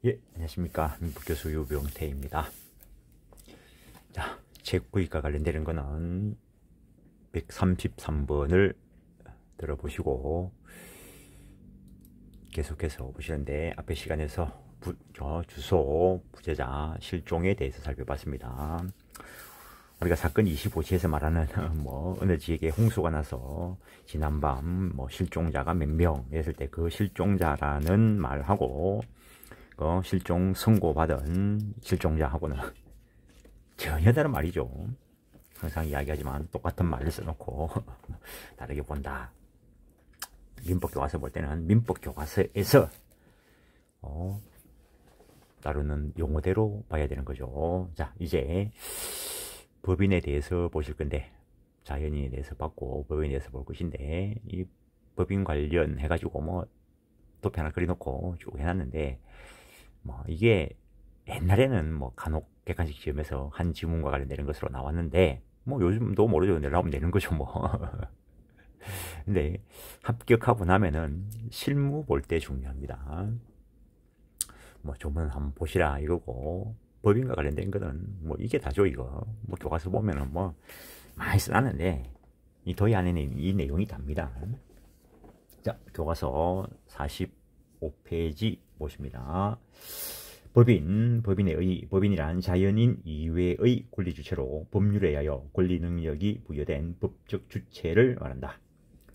예, 안녕하십니까. 민법교수 유병태입니다. 자, 책 구입과 관련되는 거는 133번을 들어보시고 계속해서 보시는데, 앞에 시간에서 주소, 부재자, 실종에 대해서 살펴봤습니다. 우리가 사건 25지에서 말하는 어느 지역에 홍수가 나서 지난밤 실종자가 몇 명 했을 때 그 실종자라는 말하고 실종 선고받은 실종자하고는 전혀 다른 말이죠. 항상 이야기하지만 똑같은 말을 써놓고 다르게 본다. 민법교과서 볼 때는 민법교과서에서 다루는 용어대로 봐야 되는 거죠. 자, 이제 법인에 대해서 보실 건데, 자연인에 대해서 봤고 법인에 대해서 볼 것인데, 이 법인 관련 해가지고 도표 하나 그려놓고 쭉 해놨는데, 이게 옛날에는 간혹 객관식 시험에서 한 지문과 관련되는 것으로 나왔는데, 요즘도 모르죠. 내려가면 되는 거죠, 근데 합격하고 나면은 실무 볼 때 중요합니다. 조문 한번 보시라 이러고, 법인과 관련된 거는 이게 다죠. 이거 교과서 보면은 많이 써놨는데 이 도의 안에는 이 내용이 답니다. 자, 교과서 45페이지 보십니다. 법인이란 자연인 이외의 권리주체로 법률에 의하여 권리 능력이 부여된 법적 주체를 말한다.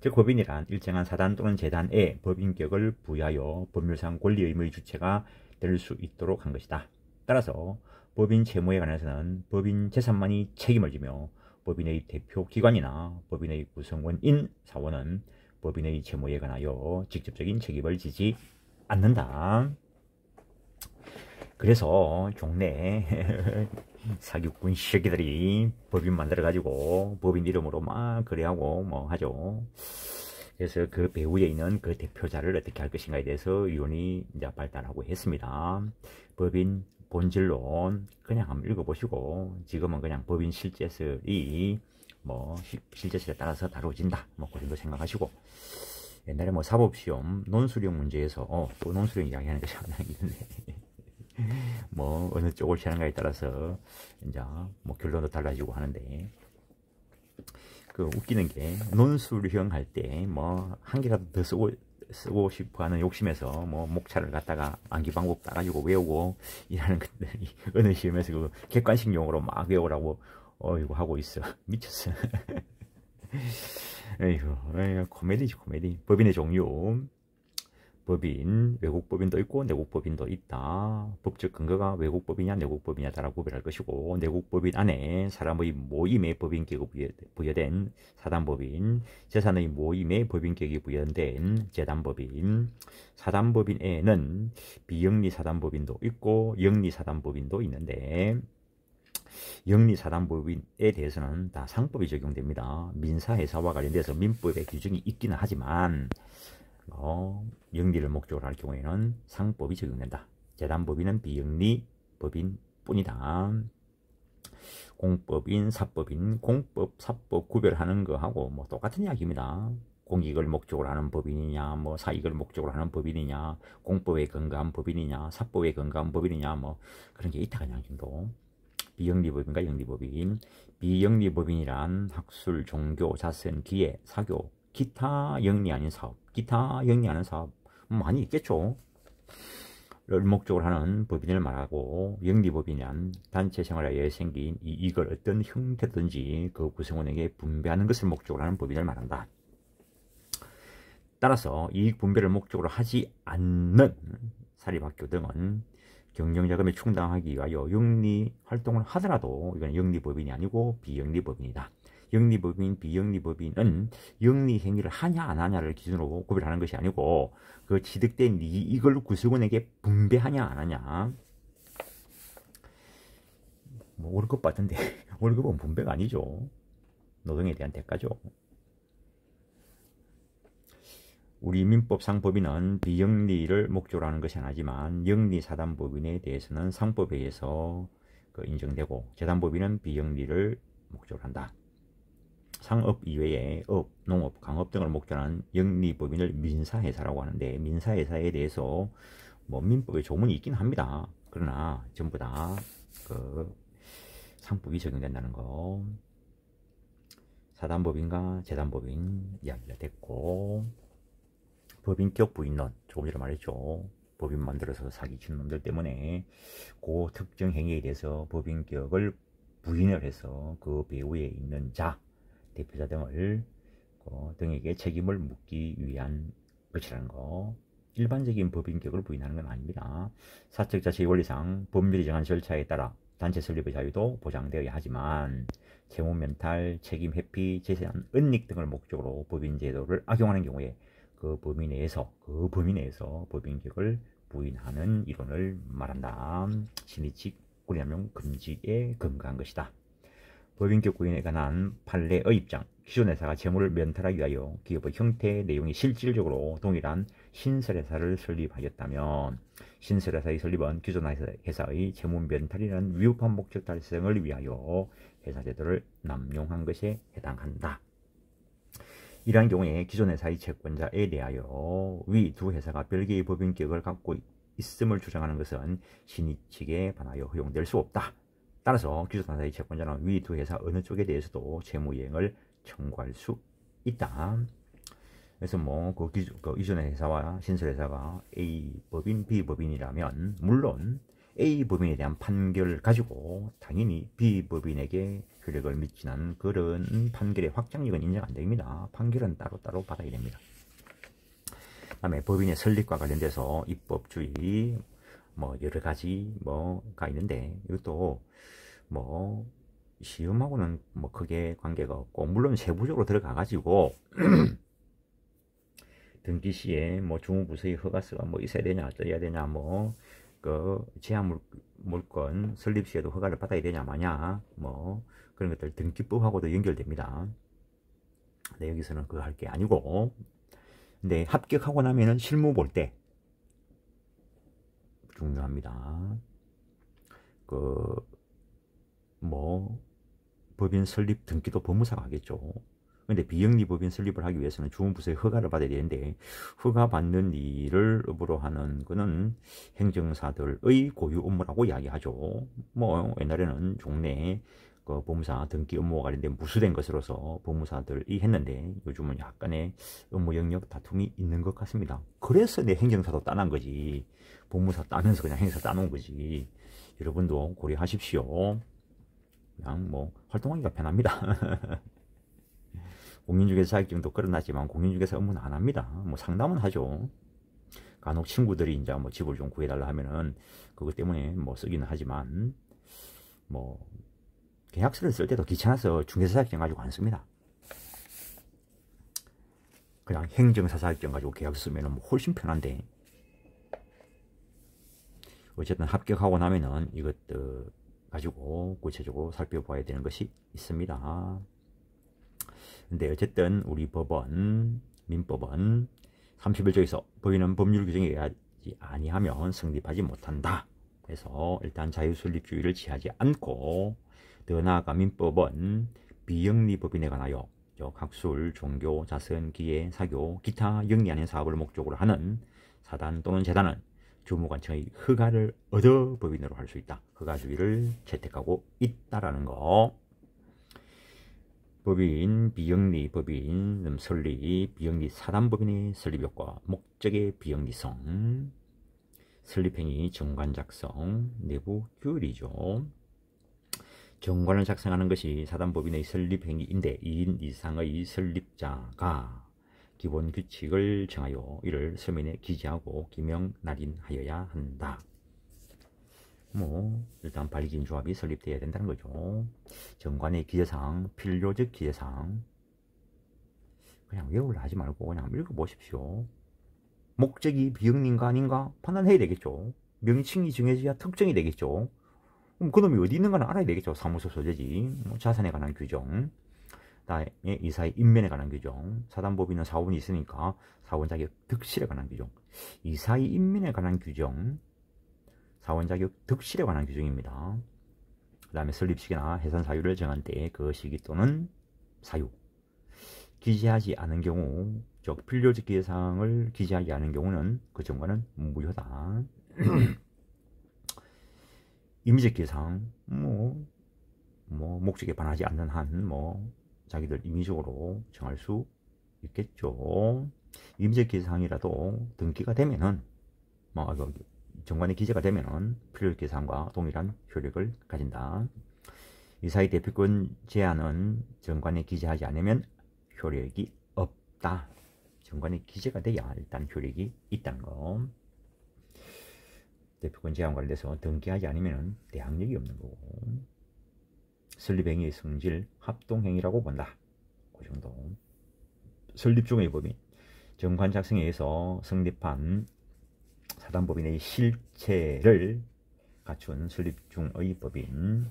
즉, 법인이란 일정한 사단 또는 재단에 법인격을 부여하여 법률상 권리 의무의 주체가 될 수 있도록 한 것이다. 따라서 법인 채무에 관해서는 법인 재산만이 책임을 지며 법인의 대표 기관이나 법인의 구성원인 사원은 법인의 채무에 관하여 직접적인 책임을 지지 않는다. 그래서 종래 사기꾼 새끼들이 법인 만들어 가지고 법인 이름으로 막 거래하고 하죠. 그래서 그 배후에 있는 그 대표자를 어떻게 할 것인가에 대해서 위원이 이제 발달하고 했습니다. 법인 본질론 그냥 한번 읽어보시고, 지금은 그냥 법인 실제설이 실제설에 따라서 다뤄진다 그 정도 생각하시고, 옛날에 사법시험 논술형 문제에서 또 논술형 이야기하는 게 참 있는데 어느 쪽을 취하는가에 따라서 이제 결론도 달라지고 하는데, 웃기는 게 논술형 할 때 한 개라도 더 쓰고 싶어 하는 욕심에서 목차를 갖다가 암기방법 따가지고 외우고 일하는 것들이 어느 시험에서 그 객관식 용어로 막 외우라고 이거 하고 있어. 미쳤어. 에이구, 코미디지 코미디. 법인의 종류. 법인, 외국법인도 있고 내국법인도 있다. 법적 근거가 외국법이냐 내국법이냐 따라 구별할 것이고, 내국법인 안에 사람의 모임의 법인격이 부여된 사단법인, 재산의 모임의 법인격이 부여된 재단법인, 사단법인에는 비영리사단법인도 있고 영리사단법인도 있는데, 영리사단법인에 대해서는 다 상법이 적용됩니다. 민사회사와 관련돼서 민법의 규정이 있기는 하지만 영리를 목적으로 할 경우에는 상법이 적용된다. 재단법인은 비영리 법인 뿐이다. 공법인, 사법인, 공법, 사법 구별하는 거하고 똑같은 이야기입니다. 공익을 목적으로 하는 법인이냐, 사익을 목적으로 하는 법인이냐, 공법에 근거한 법인이냐, 사법에 근거한 법인이냐, 그런 게 있다 그냥 정도. 비영리법인과 영리법인. 비영리법인이란 학술, 종교, 자선, 기회, 사교, 기타 영리 아닌 사업, 기타 영리하는 사업 많이 있겠죠. 를 목적으로 하는 법인을 말하고, 영리법인이란 단체 생활에 생긴 이익을 어떤 형태든지 그 구성원에게 분배하는 것을 목적으로 하는 법인을 말한다. 따라서 이익 분배를 목적으로 하지 않는 사립학교 등은 경영자금에 충당하기 위하여 영리 활동을 하더라도 이건 영리법인이 아니고 비영리법인이다. 영리법인, 비영리법인은 영리 행위를 하냐 안 하냐를 기준으로 구별하는 것이 아니고, 그 취득된 이익을 구성원에게 분배하냐 안 하냐. 월급 받던데 월급은 분배가 아니죠. 노동에 대한 대가죠. 우리 민법상 법인은 비영리를 목적으로 하는 것이 아니지만, 영리사단법인에 대해서는 상법에 의해서 인정되고, 재단법인은 비영리를 목적으로 한다. 상업 이외에 업, 농업, 강업 등을 목적으로 하는 영리법인을 민사회사라고 하는데, 민사회사에 대해서 뭐 민법에 조문이 있긴 합니다. 그러나 전부 다 그 상법이 적용된다는 거. 사단법인과 재단법인 이야기가 됐고, 법인격 부인론, 조금 전에 말했죠. 법인 만들어서 사기치는 놈들 때문에 그 특정 행위에 대해서 법인격을 부인을 해서 그 배후에 있는 자, 대표자 등에게 책임을 묻기 위한 것이라는 거. 일반적인 법인격을 부인하는 건 아닙니다. 사적 자체의 원리상 법률이 정한 절차에 따라 단체 설립의 자유도 보장되어야 하지만 채무 면탈, 책임 회피, 재산 은닉 등을 목적으로 법인 제도를 악용하는 경우에 그 범위 내에서 법인격을 부인하는 이론을 말한다. 신의칙 구리남용 금지에 근거한 것이다. 법인격 부인에 관한 판례의 입장. 기존 회사가 채무를 면탈하기 위하여 기업의 형태, 내용이 실질적으로 동일한 신설회사를 설립하였다면 신설회사의 설립은 기존 회사의 채무 면탈이라는 위법한 목적 달성을 위하여 회사 제도를 남용한 것에 해당한다. 이러한 경우에 기존 회사의 채권자에 대하여 위 두 회사가 별개의 법인격을 갖고 있음을 주장하는 것은 신의칙에 반하여 허용될 수 없다. 따라서 기존 회사의 채권자는 위 두 회사 어느 쪽에 대해서도 채무이행을 청구할 수 있다. 그래서 그 이전의 회사와 신설회사가 A 법인, B 법인이라면 물론 A 법인에 대한 판결을 가지고 당연히 B 법인에게 효력을 미치는 그런 판결의 확장력은 인정 안 됩니다. 판결은 따로따로 받아야 됩니다. 다음에 법인의 설립과 관련돼서 입법주의 여러 가지가 있는데 이것도 시험하고는 크게 관계가 없고, 물론 세부적으로 들어가가지고 등기 시에 주무부서의 허가서가 있어야 되냐, 어떠해야 되냐, 제한 물건 설립 시에도 허가를 받아야 되냐, 마냐, 그런 것들 등기법하고도 연결됩니다. 근데 여기서는 그거 할 게 아니고, 근데 합격하고 나면은 실무 볼 때 중요합니다. 법인 설립 등기도 법무사가 하겠죠. 근데 비영리 법인 설립을 하기 위해서는 주무부서의 허가를 받아야 되는데, 허가 받는 일을 업으로 하는 거는 행정사들의 고유 업무라고 이야기하죠. 옛날에는 종래 법무사 등기 업무와 관련된 무수된 것으로서 법무사들이 했는데, 요즘은 약간의 업무 영역 다툼이 있는 것 같습니다. 그래서 내 행정사도 따는 거지. 법무사 따면서 그냥 행사 따놓은 거지. 여러분도 고려하십시오. 그냥 활동하기가 편합니다. 공인중개사 자격증도 끌어놨지만 공인중개사 업무는 안 합니다. 상담은 하죠. 간혹 친구들이 이제 집을 좀 구해달라 하면은 그것 때문에 쓰기는 하지만 계약서를 쓸 때도 귀찮아서 중개사 자격증 가지고 안 씁니다. 그냥 행정사 자격증 가지고 계약서 쓰면은 훨씬 편한데, 어쨌든 합격하고 나면은 이것들 가지고 구체적으로 살펴봐야 되는 것이 있습니다. 근데 어쨌든 우리 법원, 민법은 31조에서 법인은 법률 규정에 의하지 아니하면 성립하지 못한다. 그래서 일단 자유설립주의를 취하지 않고, 더 나아가 민법은 비영리 법인에 관하여 학술, 종교, 자선, 기계, 사교, 기타 영리하는 사업을 목적으로 하는 사단 또는 재단은 주무관청의 허가를 얻어 법인으로 할 수 있다. 허가주의를 채택하고 있다라는 거. 법인, 비영리 법인 설립, 비영리 사단법인의 설립효과, 목적의 비영리성, 설립행위 정관 작성, 내부 규율이죠. 정관을 작성하는 것이 사단법인의 설립행위인데 2인 이상의 설립자가 기본 규칙을 정하여 이를 서면에 기재하고 기명 날인하여야 한다. 일단 발기인 조합이 설립되어야 된다는 거죠. 정관의 기재사항, 필요적 기재사항, 그냥 외우려 하지 말고 그냥 읽어보십시오. 목적이 비영리인가 아닌가 판단해야 되겠죠. 명칭이 정해져야 특정이 되겠죠. 그럼 그놈이 어디 있는가는 알아야 되겠죠. 사무소 소재지, 자산에 관한 규정, 그다음에 이사의 인면에 관한 규정, 사단법인은 사원이 있으니까 사원 자격 득실에 관한 규정, 이사의 인면에 관한 규정, 사원 자격 득실에 관한 규정입니다. 그 다음에 설립시기나 해산 사유를 정한 때 그 시기 또는 사유, 기재하지 않은 경우, 즉 필요적 기재사항을 기재하지 않은 경우는 그 정관은 무효다. 임의적 기회상 목적에 반하지 않는 한 자기들 임의적으로 정할 수 있겠죠. 임의적 기회상이라도 등기가 되면은 정관의 기재가 되면은 필요적 기회상과 동일한 효력을 가진다. 이사의 대표권 제한은 정관에 기재하지 않으면 효력이 없다. 정관에 기재가 돼야 일단 효력이 있다는 거. 대표권 제한 관련해서 등기하지 않으면 대항력이 없는 거고, 설립행위의 성질 합동행위라고 본다. 그 정도. 설립중의 법인 정관 작성에 의해서 성립한 사단법인의 실체를 갖춘 설립중의 법인.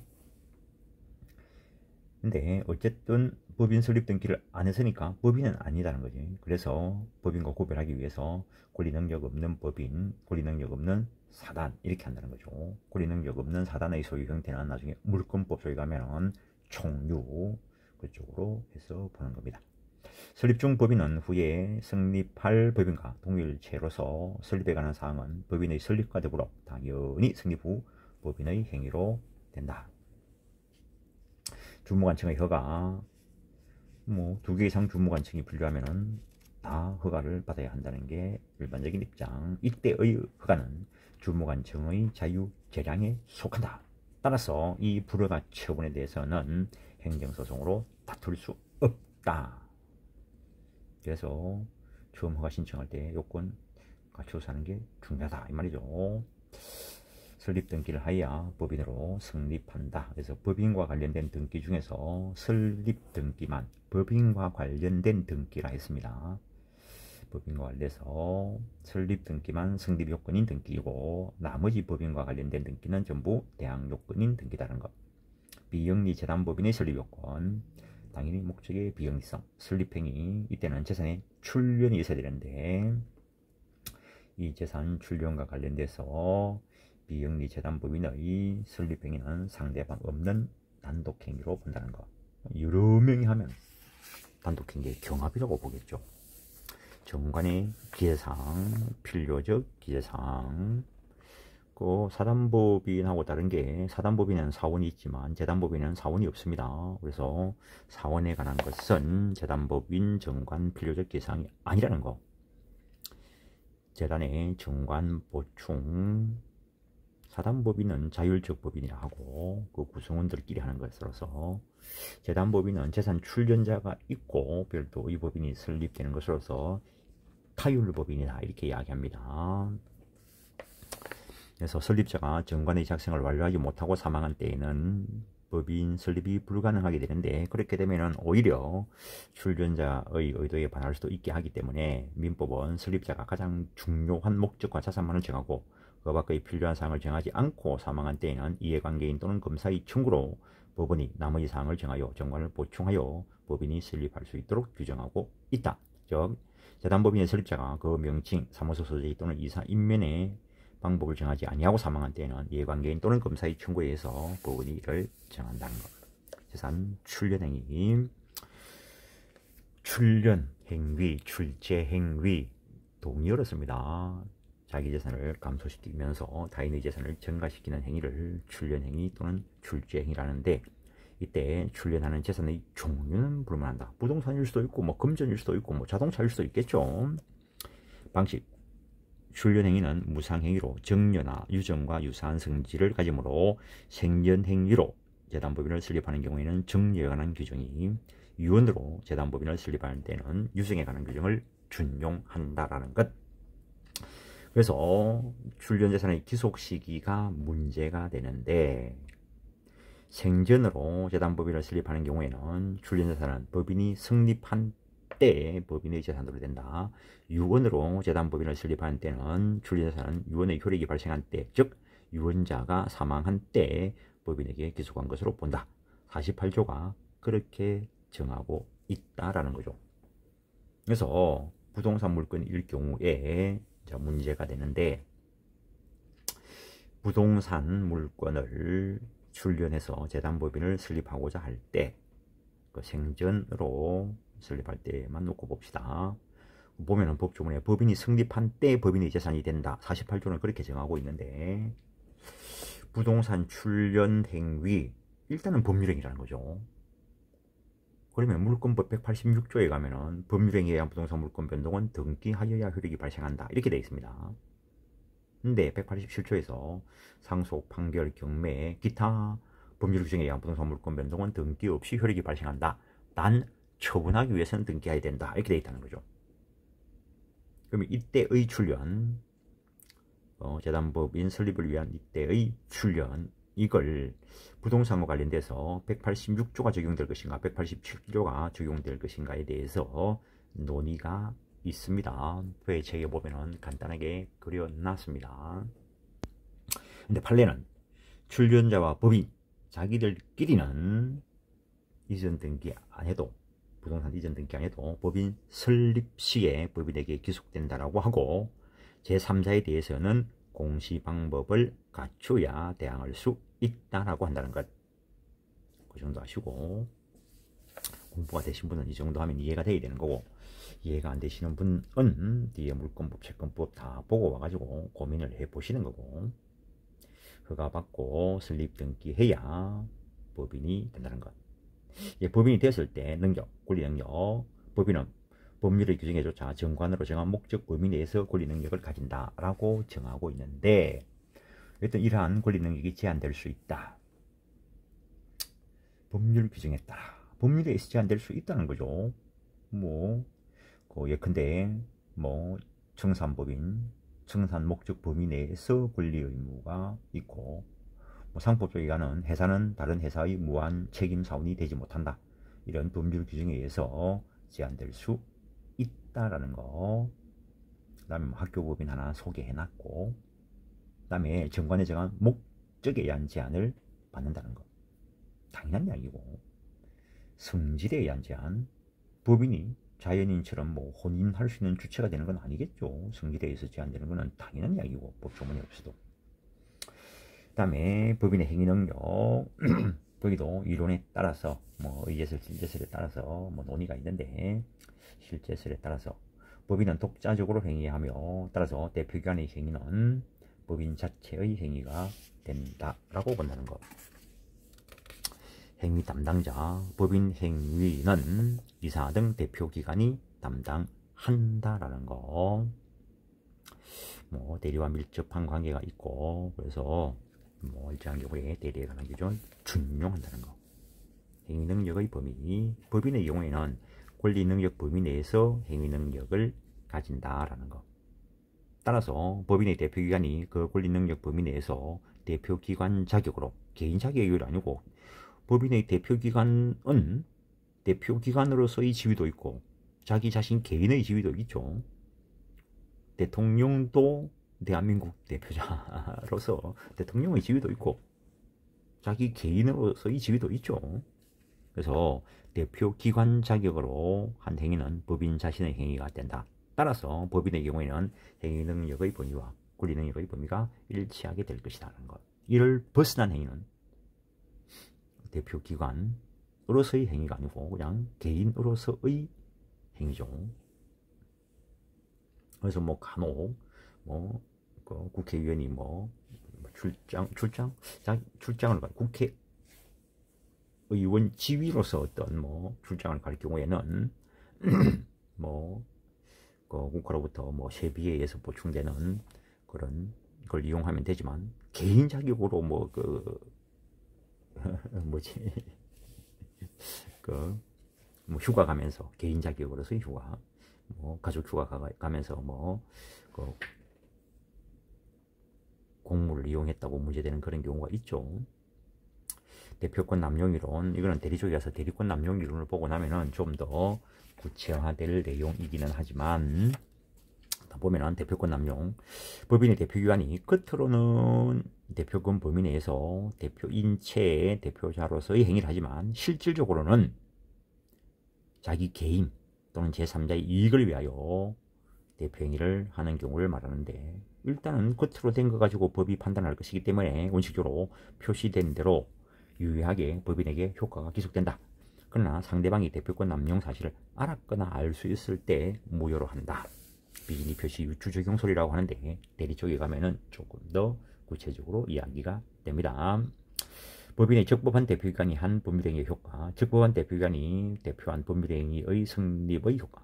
근데 어쨌든 법인 설립 등기를 안 했으니까 법인은 아니다는 거지. 그래서 법인과 구별하기 위해서 권리 능력 없는 법인, 권리 능력 없는 사단 이렇게 한다는 거죠. 권리 능력 없는 사단의 소유 형태는 나중에 물권법 소위 가면은 총유 그쪽으로 해서 보는 겁니다. 설립중 법인은 후에 성립할 법인과 동일체로서 설립에 관한 사항은 법인의 설립과 더불어 당연히 성립 후 법인의 행위로 된다. 주무관청의 허가, 2개 이상 주무관청이 필요하면은 다 허가를 받아야 한다는 게 일반적인 입장. 이때의 허가는 주무관청의 자유재량에 속한다. 따라서 이 불허가 처분에 대해서는 행정소송으로 다툴 수 없다. 그래서 처음 허가 신청할 때 요건 갖춰서 하는 게 중요하다 이 말이죠. 설립 등기를 하여야 법인으로 성립한다. 그래서 법인과 관련된 등기 중에서 설립 등기만 법인과 관련된 등기라 했습니다. 법인과 관련해서 설립 등기만 성립 요건인 등기이고, 나머지 법인과 관련된 등기는 전부 대항 요건인 등기다는 것. 비영리 재단법인의 설립 요건, 당연히 목적의 비영리성, 설립행위, 이때는 재산의 출연이 있어야 되는데, 이 재산 출연과 관련돼서 비영리 재단법인의 설립행위는 상대방 없는 단독행위로 본다는 것. 여러 명이 하면 단독행위의 경합이라고 보겠죠. 정관의 기재사항, 필요적 기재사항. 사단법인하고 다른 게, 사단법인은 사원이 있지만 재단법인은 사원이 없습니다. 그래서 사원에 관한 것은 재단법인 정관 필요적 기재사항이 아니라는 거. 재단의 정관 보충, 사단법인은 자율적 법인이라 하고 그 구성원들끼리 하는 것으로서, 재단법인은 재산 출연자가 있고 별도의 법인이 설립되는 것으로서 타율법인이다 이렇게 이야기합니다. 그래서 설립자가 정관의 작성을 완료하지 못하고 사망한 때에는 법인 설립이 불가능하게 되는데, 그렇게 되면 오히려 출연자의 의도에 반할 수도 있게 하기 때문에 민법은 설립자가 가장 중요한 목적과 자산만을 정하고 그 밖의 필요한 사항을 정하지 않고 사망한 때에는 이해관계인 또는 검사의 청구로 법원이 나머지 사항을 정하여 정관을 보충하여 법인이 설립할 수 있도록 규정하고 있다. 즉, 재단법인의 설립자가 그 명칭, 사무소 소재 또는 이사 임면의 방법을 정하지 아니하고 사망한 때에는 이해관계인 또는 검사의 청구에 의해서 법원이 이를 정한다는 것. 재산 출연행위, 출연행위, 출제행위 동의 어렵습니다. 자기 재산을 감소시키면서 타인의 재산을 증가시키는 행위를 출연행위 또는 출제행위라는데, 이때 출연하는 재산의 종류는 불문한다. 부동산일 수도 있고 금전일 수도 있고 자동차일 수도 있겠죠. 방식, 출연행위는 무상행위로 정려나 유정과 유사한 성질을 가지므로 생전행위로 재단법인을 설립하는 경우에는 정려에 관한 규정이, 유언으로 재단법인을 설립하는 때는 유정에 관한 규정을 준용한다라는 것. 그래서 출연재산의 기속시기가 문제가 되는데, 생전으로 재단법인을 설립하는 경우에는 출연재산은 법인이 성립한 때 법인의 재산으로 된다. 유언으로 재단법인을 설립하는 때는 출연재산은 유언의 효력이 발생한 때, 즉 유언자가 사망한 때 법인에게 기속한 것으로 본다. 48조가 그렇게 정하고 있다라는 거죠. 그래서 부동산 물건일 경우에 문제가 되는데, 부동산 물건을 출연해서 재단법인을 설립하고자 할 때, 그 생전으로 설립할 때만 놓고 봅시다. 보면은 법조문에 법인이 성립한 때 법인의 재산이 된다. 48조는 그렇게 정하고 있는데, 부동산 출연 행위, 일단은 법률행위라는 거죠. 그러면 물권법 186조에 가면은 법률행위에 의한 부동산 물권 변동은 등기하여야 효력이 발생한다. 이렇게 되어 있습니다. 근데 187조에서 상속, 판결, 경매, 기타 법률 규정에 의한 부동산 물권 변동은 등기 없이 효력이 발생한다. 단 처분하기 위해서는 등기해야 된다. 이렇게 되어 있다는 거죠. 그러면 이때의 출연, 재단법인 설립을 위한 이때의 출연, 이걸 부동산과 관련돼서 186조가 적용될 것인가 187조가 적용될 것인가에 대해서 논의가 있습니다. 그 책에 보면은 간단하게 그려놨습니다. 근데 판례는 출연자와 법인 자기들끼리는 이전 등기 안 해도, 부동산 이전 등기 안 해도 법인 설립 시에 법인에게 기속된다라고 하고, 제3자에 대해서는 공시 방법을 갖춰야 대항할 수 있다라고 한다는 것. 그 정도 하시고, 공부가 되신 분은 이 정도 하면 이해가 돼야 되는 거고, 이해가 안 되시는 분은 뒤에 물권법, 채권법 다 보고 와가지고 고민을 해보시는 거고, 허가받고 설립 등기해야 법인이 된다는 것. 법인이 됐을 때 능력, 권리 능력, 법인은 법률의 규정에조차 정관으로 정한 목적 범위 내에서 권리 능력을 가진다라고 정하고 있는데, 어떤 이러한 권리 능력이 제한될 수 있다. 법률 규정에 따라 법률에 의해서 제한될 수 있다는 거죠. 예컨대 청산법인, 청산 목적 범위 내에서 권리 의무가 있고, 상법적에 가는 회사는 다른 회사의 무한 책임 사원이 되지 못한다. 이런 법률 규정에 의해서 제한될 수 있다라는 거. 그 다음에 학교법인 하나 소개해놨고, 그 다음에 정관에 정한 목적에 의한 제한을 받는다는 거. 당연한 이야기고, 성질에 의한 제한, 법인이 자연인처럼 혼인할 수 있는 주체가 되는 건 아니겠죠. 성질에 의해서 제한되는 것은 당연한 이야기고, 법조문이 없어도. 그 다음에 법인의 행위 능력, 거기도 이론에 따라서 의제설, 실제설에 따라서 논의가 있는데, 실제설에 따라서 법인은 독자적으로 행위하며, 따라서 대표기관의 행위는 법인 자체의 행위가 된다라고 본다는 것. 행위 담당자, 법인 행위는 이사 등 대표기관이 담당한다라는 거. 대리와 밀접한 관계가 있고, 그래서 일정한 경우에 대리에 관한 기준 준용한다는 거. 행위 능력의 범위, 법인의 경우에는 권리 능력 범위 내에서 행위 능력을 가진다라는 거. 따라서 법인의 대표기관이 그 권리 능력 범위 내에서 대표기관 자격으로, 개인 자격이 아니고, 법인의 대표기관은 대표기관으로서의 지위도 있고, 자기 자신 개인의 지위도 있죠. 대통령도 대한민국 대표자로서 대통령의 지위도 있고, 자기 개인으로서의 지위도 있죠. 그래서 대표기관 자격으로 한 행위는 법인 자신의 행위가 된다. 따라서 법인의 경우에는 행위 능력의 범위와 권리 능력의 범위가 일치하게 될 것이라는 것. 이를 벗어난 행위는 대표기관으로서의 행위가 아니고 그냥 개인으로서의 행위죠. 그래서 간혹 국회의원이 출장을 가, 국회의원 지위로서 어떤 출장을 갈 경우에는 국가로부터 세비에 의해서 보충되는 그런 걸 이용하면 되지만, 개인 자격으로 휴가 가면서, 개인 자격으로서의 휴가, 가족 휴가 가면서 공무를 이용했다고 문제되는 그런 경우가 있죠. 대표권 남용이론, 이거는 대리 쪽에 가서 대리권 남용이론을 보고 나면은 좀 더 구체화될 내용이기는 하지만, 보면은 대표권 남용, 법인의 대표기관이 겉으로는 대표권 범위 내에서 대표인체의 대표자로서의 행위를 하지만, 실질적으로는 자기 개인 또는 제3자의 이익을 위하여 대표 행위를 하는 경우를 말하는데, 일단은 겉으로 된 거 가지고 법이 판단할 것이기 때문에 원칙적으로 표시된 대로 유효하게 법인에게 효과가 기속된다. 그러나 상대방이 대표권 남용 사실을 알았거나 알 수 있을 때 무효로 한다. 비진이 표시 유추 적용 소리라고 하는데 대리 쪽에 가면은 조금 더 구체적으로 이야기가 됩니다. 법인의 적법한 대표기관이 한 법률행위의 효과, 적법한 대표기관이 대표한 법률행위의 성립의 효과.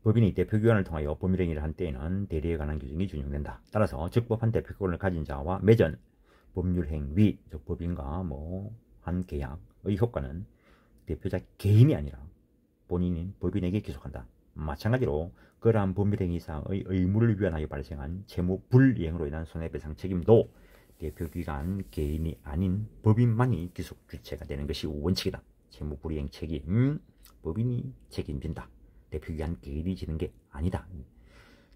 법인이 대표기관을 통하여 법률행위를 한 때에는 대리에 관한 규정이 준용된다. 따라서 적법한 대표기관을 가진 자와 맺은 법률행위, 즉 법인과 한 계약의 효과는 대표자 개인이 아니라 본인인 법인에게 기속한다. 마찬가지로 그러한 법률행위상의 의무를 위반하여 발생한 채무 불이행으로 인한 손해배상 책임도 대표기관 개인이 아닌 법인만이 기속 주체가 되는 것이 원칙이다. 채무 불이행 책임, 법인이 책임진다. 대표기관 개인이 지는 게 아니다.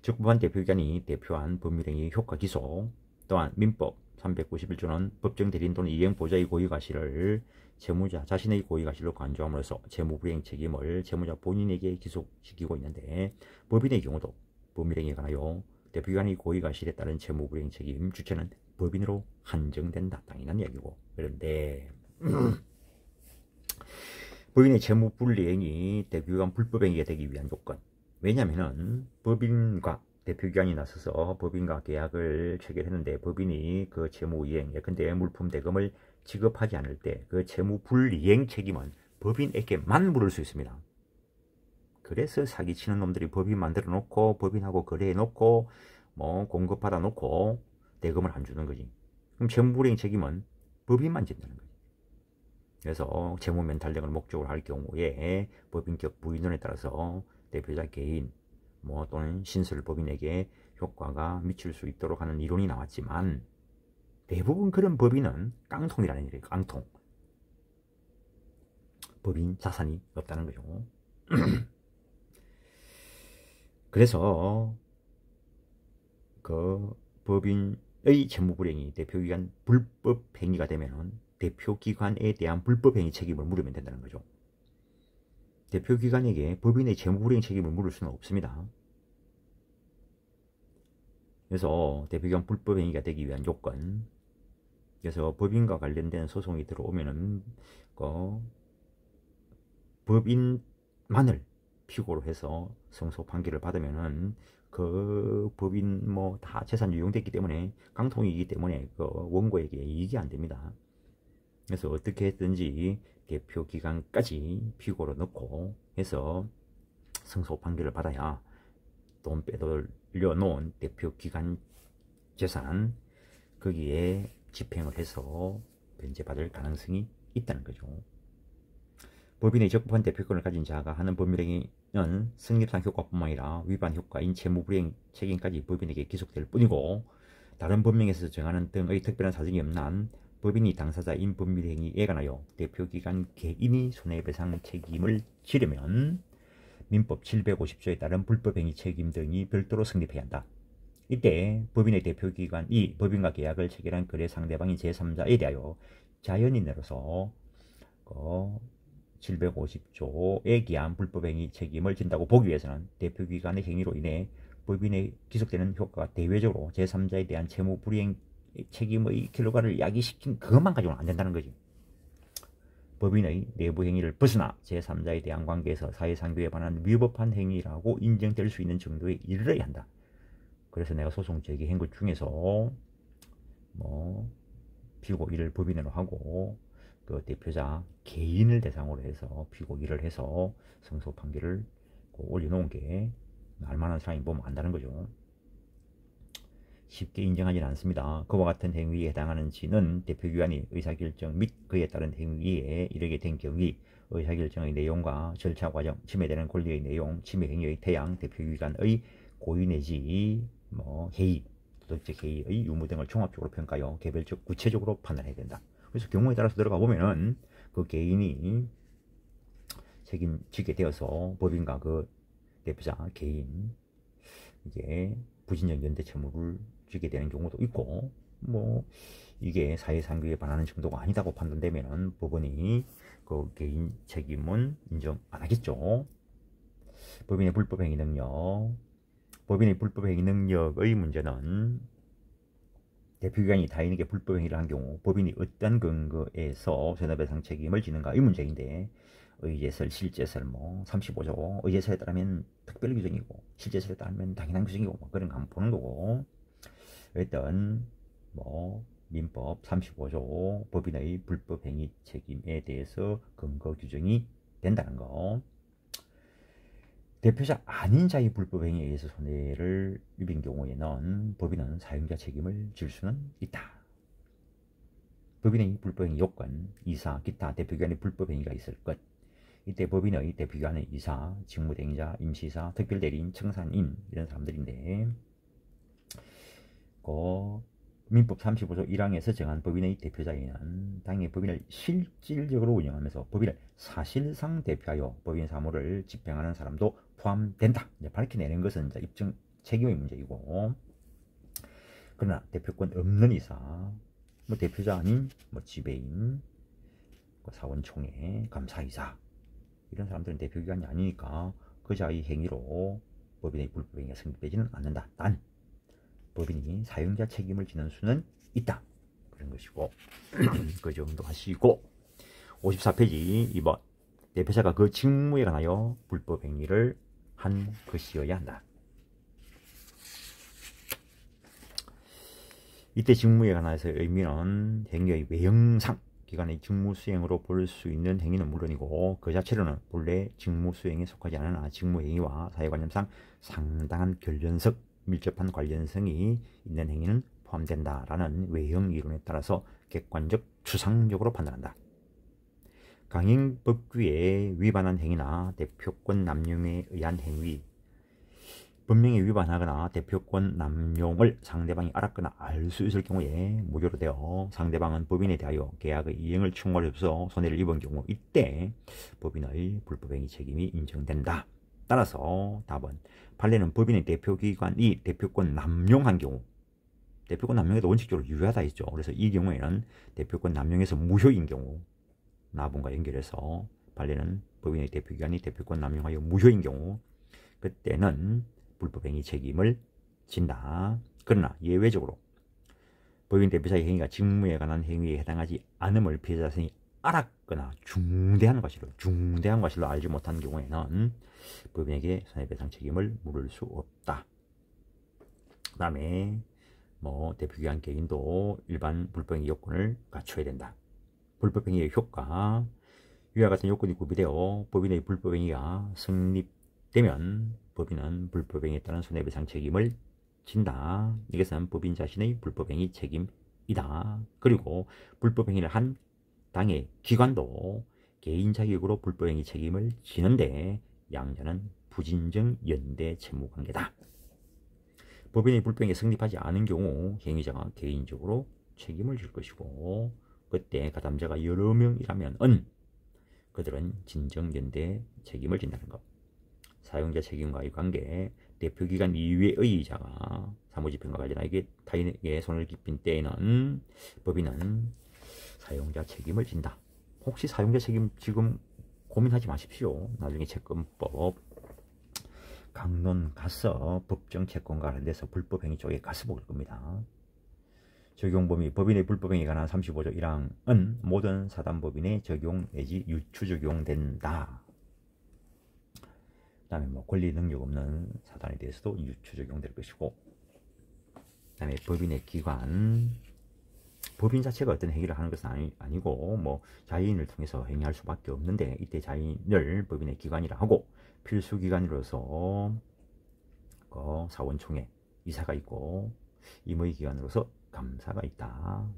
적법한 대표기관이 대표한 법률행위 효과 기소, 또한 민법 391조는 법정 대리인 또는 이행보좌의 고의과실을 채무자 자신의 고의과실로 간주함으로써 채무불이행 책임을 채무자 본인에게 기속시키고 있는데, 법인의 경우도 법률행위에 관하여 대표기관의 고의과실에 따른 채무불이행 책임 주체는 법인으로 한정된다. 당연한 이야기고. 그런데 법인의 채무불이행이 대표기관 불법행위가 되기 위한 요건, 왜냐하면 법인과 대표기관이 나서서 법인과 계약을 체결했는데 법인이 그 채무이행, 예컨대 물품 대금을 지급하지 않을 때 그 채무불이행 책임은 법인에게만 물을 수 있습니다. 그래서 사기치는 놈들이 법인 만들어 놓고 법인하고 거래해 놓고 공급받아 놓고 대금을 안 주는 거지. 그럼 채무불이행 책임은 법인만 진다는 거지. 그래서 채무면탈 등을 목적으로 할 경우에 법인격 부인론에 따라서 대표자 개인 또는 신설법인에게 효과가 미칠 수 있도록 하는 이론이 나왔지만, 대부분 그런 법인은 깡통이라는 얘기예요. 깡통. 법인 자산이 없다는 거죠. 그래서 그 법인의 채무불이행이 대표기관 불법행위가 되면은 대표기관에 대한 불법행위 책임을 물으면 된다는 거죠. 대표기관에게 법인의 채무불이행 책임을 물을 수는 없습니다. 그래서 대표기관 불법행위가 되기 위한 요건, 그래서 법인과 관련된 소송이 들어오면은 법인만을 피고로 해서 승소 판결을 받으면은 그 법인 다 재산 유용됐기 때문에 깡통이기 때문에 그 원고에게 이익이 안 됩니다. 그래서 어떻게 했든지 대표기관까지 피고로 넣고 해서 승소 판결을 받아야 돈 빼돌려 놓은 대표기관 재산 거기에 집행을 해서 변제받을 가능성이 있다는 거죠. 법인의 적법한 대표권을 가진 자가 하는 법률행위는 성립상 효과뿐만 아니라 위반 효과인 채무불이행 책임까지 법인에게 기속될 뿐이고, 다른 법령에서 정하는 등의 특별한 사정이 없는 한 법인이 당사자인 법률행위에 관하여 대표기관 개인이 손해배상 책임을 지려면 민법 750조에 따른 불법행위 책임 등이 별도로 성립해야 한다. 이때 법인의 대표기관이 법인과 계약을 체결한 거래 상대방인 제3자에 대하여 자연인으로서 750조에 기한 불법행위 책임을 진다고 보기 위해서는 대표기관의 행위로 인해 법인에 기속되는 효과가 대외적으로 제3자에 대한 채무불이행 책임의 결과를 야기시킨 그것만 가지고는 안 된다는 거지. 법인의 내부 행위를 벗어나 제3자에 대한 관계에서 사회상규에 반한 위법한 행위라고 인정될 수 있는 정도에 이르러야 한다. 그래서 내가 소송 제기한 것 중에서 피고 1을 법인으로 하고 그 대표자 개인을 대상으로 해서 피고 1을 해서 승소 판결을 올려놓은 게 알만한 사람이 보면 안다는 거죠. 쉽게 인정하지는 않습니다. 그와 같은 행위에 해당하는지는 대표기관이 의사결정 및 그에 따른 행위에 이르게 된 경위, 의사결정의 내용과 절차 과정, 침해되는 권리의 내용, 침해 행위의 태양, 대표기관의 고의 내지 해이, 도덕적 해이의 유무 등을 종합적으로 평가하여 개별적 구체적으로 판단해야 된다. 그래서 경우에 따라서 들어가 보면은 그 개인이 책임지게 되어서 법인과 그 대표자 개인 이게 부진적 연대 채무를 지게 되는 경우도 있고, 이게 사회상규에 반하는 정도가 아니다고 판단되면은 법원이 그 개인 책임은 인정 안 하겠죠. 법인의 불법행위 능력, 법인의 불법행위 능력의 문제는 대표기관이 타인에게 불법행위를 한 경우 법인이 어떤 근거에서 손해배상 책임을 지는가의 문제인데, 의제설, 실제설, 뭐 35조 의제설에 따르면 특별 규정이고 실제설에 따르면 당연한 규정이고 뭐 그런 거 한번 보는 거고, 일단 뭐 민법 35조 법인의 불법 행위 책임에 대해서 근거 규정이 된다는 거. 대표자 아닌 자의 불법 행위에 의해서 손해를 입은 경우에는 법인은 사용자 책임을 질 수는 있다. 법인의 불법행위 요건, 이사, 기타 대표기관의 불법행위가 있을 것. 이때 법인의 대표기관의 이사, 직무대행자, 임시이사, 특별대리인, 청산인 이런 사람들인데, 민법 35조 1항에서 정한 법인의 대표자에는 당의 법인을 실질적으로 운영하면서 법인을 사실상 대표하여 법인 사무를 집행하는 사람도 포함된다. 이제 밝혀내는 것은 이제 입증 책임의 문제이고, 그러나 대표권 없는 이사, 뭐 대표자 아닌 뭐 지배인, 사원총회, 감사이사 이런 사람들은 대표기관이 아니니까 그자의 행위로 법인의 불법행위가 성립되지는 않는다. 단 법인이 사용자 책임을 지는 수는 있다. 그런 것이고 그 정도 하시고, 54페이지 2번 대표자가 그 직무에 관하여 불법행위를 한 것이어야 한다. 이때 직무에 관해서의 의미는 행위의 외형상 기관의 직무 수행으로 볼 수 있는 행위는 물론이고 그 자체로는 본래 직무 수행에 속하지 않으나 직무 행위와 사회관념상 상당한 결연성, 밀접한 관련성이 있는 행위는 포함된다라는 외형 이론에 따라서 객관적 추상적으로 판단한다. 강행법규에 위반한 행위나 대표권 남용에 의한 행위, 법령에 위반하거나 대표권 남용을 상대방이 알았거나 알 수 있을 경우에 무효로 되어 상대방은 법인에 대하여 계약의 이행을 충고하여서 손해를 입은 경우, 이때 법인의 불법행위 책임이 인정된다. 따라서 답은 판례는 법인의 대표기관이 대표권 남용한 경우, 대표권 남용에도 원칙적으로 유효하다 했죠. 그래서 이 경우에는 대표권 남용에서 무효인 경우, 나분과 연결해서 판례는 법인의 대표기관이 대표권 남용하여 무효인 경우, 그때는 불법행위 책임을 진다. 그러나 예외적으로 법인 대표자의 행위가 직무에 관한 행위에 해당하지 않음을 피해자 자신이 알았거나 중대한 과실로 알지 못한 경우에는 법인에게 손해배상 책임을 물을 수 없다. 그 다음에 뭐 대표기관 개인도 일반 불법행위 요건을 갖춰야 된다. 불법행위의 효과, 위와 같은 요건이 구비되어 법인의 불법행위가 성립되면 법인은 불법행위에 따른 손해배상 책임을 진다. 이것은 법인 자신의 불법행위 책임이다. 그리고 불법행위를 한 당의 기관도 개인 자격으로 불법행위 책임을 지는데 양자는 부진정 연대 채무관계다. 법인의 불법행위가 성립하지 않은 경우 행위자가 개인적으로 책임을 질 것이고, 그때 가담자가 여러 명이라면 그들은 진정연대 책임을 진다는 것. 사용자 책임과의 관계, 대표기관 이외의 이자가 사무집행과 관련하여 타인에게 손을 깊인 때에는 법인은 사용자 책임을 진다. 혹시 사용자 책임 지금 고민하지 마십시오. 나중에 채권법 강론 가서 법정 채권과 관련돼서 불법행위 쪽에 가서 볼 겁니다. 적용범위, 법인의 불법행위에 관한 35조 1항은 모든 사단법인에 적용 내지 유추 적용된다. 그 다음에 뭐 권리 능력 없는 사단에 대해서도 유추 적용될 것이고, 그 다음에 법인의 기관, 법인 자체가 어떤 행위를 하는 것은 아니고 뭐 자인을 통해서 행위할 수밖에 없는데, 이때 자인을 법인의 기관이라 하고 필수기관으로서 사원총회, 이사가 있고 임의 기관으로서 감사가 있다.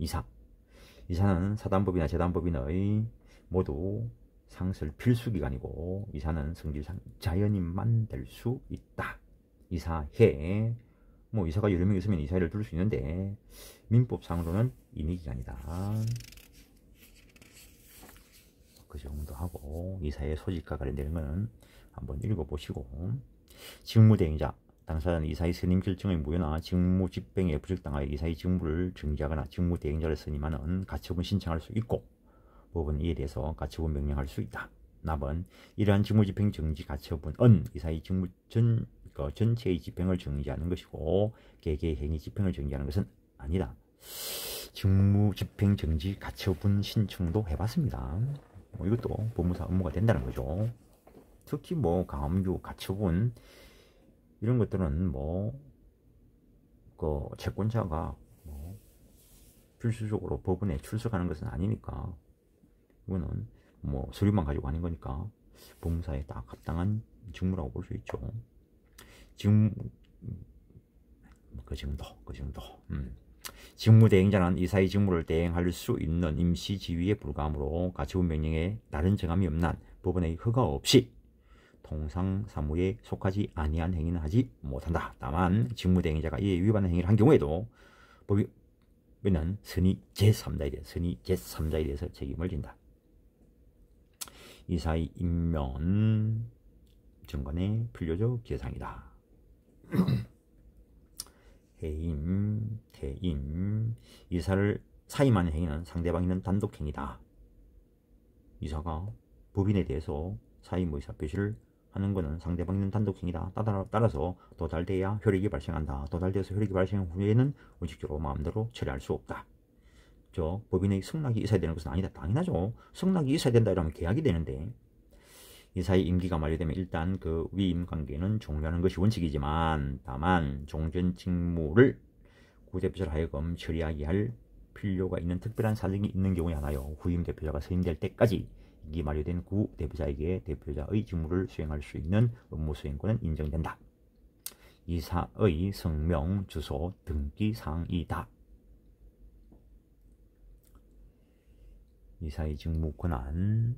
이사는 사단법인이나 재단법인의 모두 상설 필수기관이고 이사는 성질상 자연인만 될 수 있다. 이사회, 뭐 이사가 여러 명 있으면 이사회를 둘 수 있는데 민법상으로는 임의기관이다. 그 정도 하고 이사회 소집과 관련되는 거는 한번 읽어보시고, 직무대행자, 당사자는 이사의 선임 결정의 무효나 직무 집행에 부적당하여 이사의 직무를 정지하거나 직무대행자를 선임하는 가처분 신청할 수 있고 법은 이에 대해서 가처분 명령할 수 있다. 납은 이러한 직무집행 정지 가처분은 이사의 직무 전체의 집행을 정지하는 것이고 개개의 행위 집행을 정지하는 것은 아니다. 직무집행 정지 가처분 신청도 해봤습니다. 뭐 이것도 법무사 업무가 된다는 거죠. 특히 뭐 가압류, 가처분 이런 것들은 뭐 그 채권자가 뭐 필수적으로 법원에 출석하는 것은 아니니까 이거는 뭐 서류만 가지고 하는 거니까 법무사에 딱 합당한 직무라고 볼 수 있죠. 직무 그 정도. 직무대행자는 이사의 직무를 대행할 수 있는 임시지위에 불과하므로 가처분 명령에 다른 정함이 없는 한 법원의 허가 없이 통상사무에 속하지 아니한 행위는 하지 못한다. 다만 직무대행자가 이에 위반한 행위를 한 경우에도 법원은 선의 제3자에 대해서 책임을 진다. 이사의 임면 정관의 필요적 제상이다. 해임, 퇴임, 이사를 사임하는 행위는 상대방이 있는 단독행위다. 이사가 법인에 대해서 사임 의사 표시를 하는 것은 상대방이 있는 단독행위다. 따라서 도달돼야 효력이 발생한다. 도달돼서 효력이 발생 후에는 원칙적으로 마음대로 처리할 수 없다. 법인의 승낙이 있어야 되는 것은 아니다. 당연하죠. 승낙이 있어야 된다 이러면 계약이 되는데 이사의 임기가 만료되면 일단 그 위임 관계는 종료하는 것이 원칙이지만 다만 종전 직무를 구대표자로 하여금 처리하게 할 필요가 있는 특별한 사정이 있는 경우에 하나요. 후임 대표자가 선임될 때까지 임기 만료된 구 대표자에게 대표자의 직무를 수행할 수 있는 업무 수행권은 인정된다. 이사의 성명, 주소, 등기 사항이다. 이사의 직무 권한,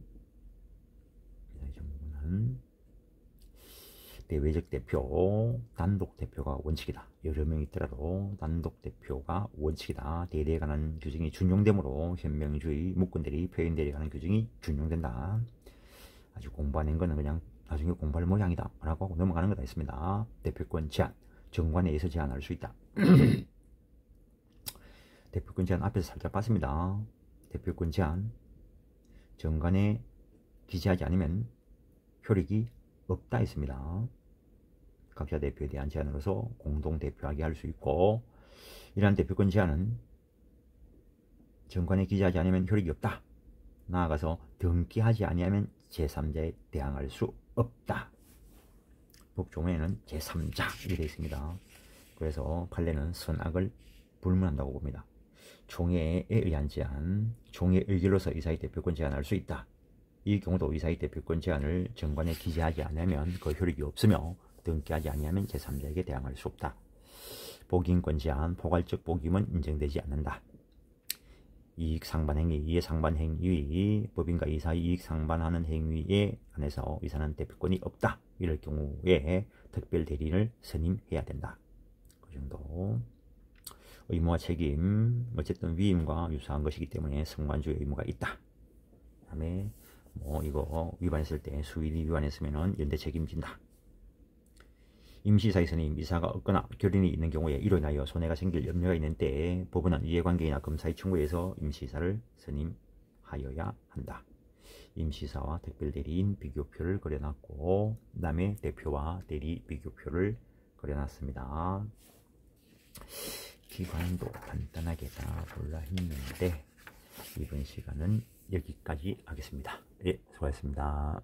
대외적 대표, 단독 대표가 원칙이다. 여러 명 있더라도 단독 대표가 원칙이다. 대대에 관한 규정이 준용되므로 현명주의, 무권대리, 표현대리에 관한 규정이 준용된다. 아직 공부 안 한 거는 그냥 나중에 공부할 모양이다 라고 하고 넘어가는 거다 했습니다. 대표권 제한, 정관에 의해서 제한할 수 있다. 대표권 제한 앞에서 살짝 봤습니다. 대표권 제한, 정관에 기재하지 않으면 효력이 없다 했습니다. 각자 대표에 대한 제안으로서 공동 대표하게 할 수 있고, 이러한 대표권 제안은 정관에 기재하지 않으면 효력이 없다. 나아가서 등기하지 아니하면 제3자에 대항할 수 없다. 법조문에는 제3자 이렇게 되어 있습니다. 그래서 판례는 선악을 불문한다고 봅니다. 총회에 의한 제안, 총회 의결로서 이사의 대표권 제안할 수 있다. 이 경우도 이사의 대표권 제안을 정관에 기재하지 않으면 그 효력이 없으며 등기하지 아니하면 제3자에게 대항할 수 없다. 복인권 제한, 포괄적 복임은 인정되지 않는다. 이익 상반 행위, 이해 상반 행위, 법인과 이사의 이익 상반하는 행위에 한해서 이사는 대표권이 없다. 이럴 경우에 특별 대리인을 선임해야 된다. 그 정도. 의무와 책임, 어쨌든 위임과 유사한 것이기 때문에 성관주의 의무가 있다. 그 다음에 뭐 이거 위반했을 때 수의리 위반했으면은 연대 책임진다. 임시이사의 선임, 이사가 없거나 결연이 있는 경우에 이로 인하여 손해가 생길 염려가 있는 때에 법원은 이해관계이나 검사의 청구에서 임시이사를 선임하여야 한다. 임시이사와 특별대리인 비교표를 그려놨고 그 다음에 대표와 대리 비교표를 그려놨습니다. 기관도 간단하게 다 볼라 했는데 이번 시간은 여기까지 하겠습니다. 예, 수고하셨습니다.